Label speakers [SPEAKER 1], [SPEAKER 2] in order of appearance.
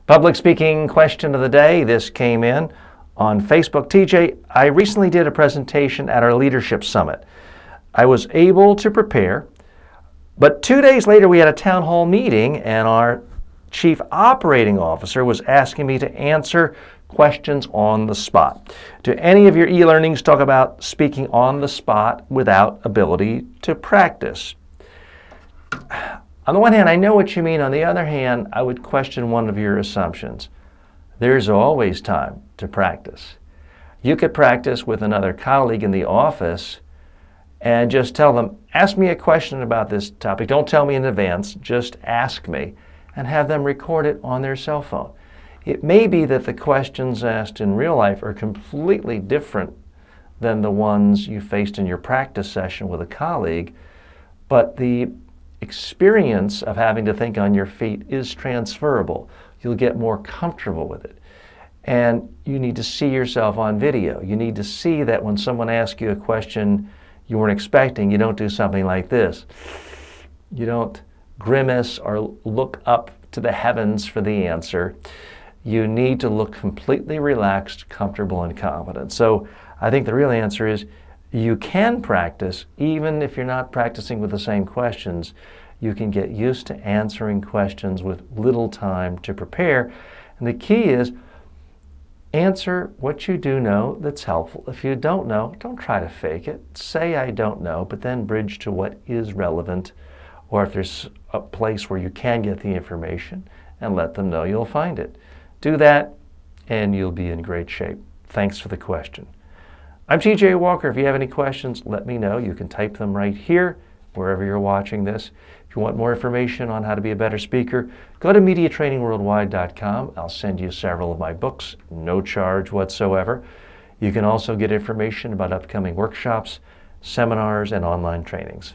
[SPEAKER 1] Public speaking question of the day. This came in on Facebook. TJ, I recently did a presentation at our leadership summit. I was able to prepare, but 2 days later we had a town hall meeting and our chief operating officer was asking me to answer questions on the spot. Do any of your e-learnings talk about speaking on the spot without ability to practice? On the one hand, I know what you mean. On the other hand, I would question one of your assumptions. There's always time to practice. You could practice with another colleague in the office and just tell them, ask me a question about this topic. Don't tell me in advance, just ask me, and have them record it on their cell phone. It may be that the questions asked in real life are completely different than the ones you faced in your practice session with a colleague, but the experience of having to think on your feet is transferable. You'll get more comfortable with it. And you need to see yourself on video. You need to see that when someone asks you a question you weren't expecting, you don't do something like this. You don't grimace or look up to the heavens for the answer. You need to look completely relaxed, comfortable, and confident. So I think the real answer is you can practice even if you're not practicing with the same questions. You can get used to answering questions with little time to prepare. And the key is answer what you do know that's helpful. If you don't know, don't try to fake it. Say I don't know, but then bridge to what is relevant, or if there's a place where you can get the information, and let them know you'll find it. Do that and you'll be in great shape. Thanks for the question. I'm TJ Walker. If you have any questions, let me know. You can type them right here, wherever you're watching this. If you want more information on how to be a better speaker, go to MediaTrainingWorldwide.com. I'll send you several of my books, no charge whatsoever. You can also get information about upcoming workshops, seminars, and online trainings.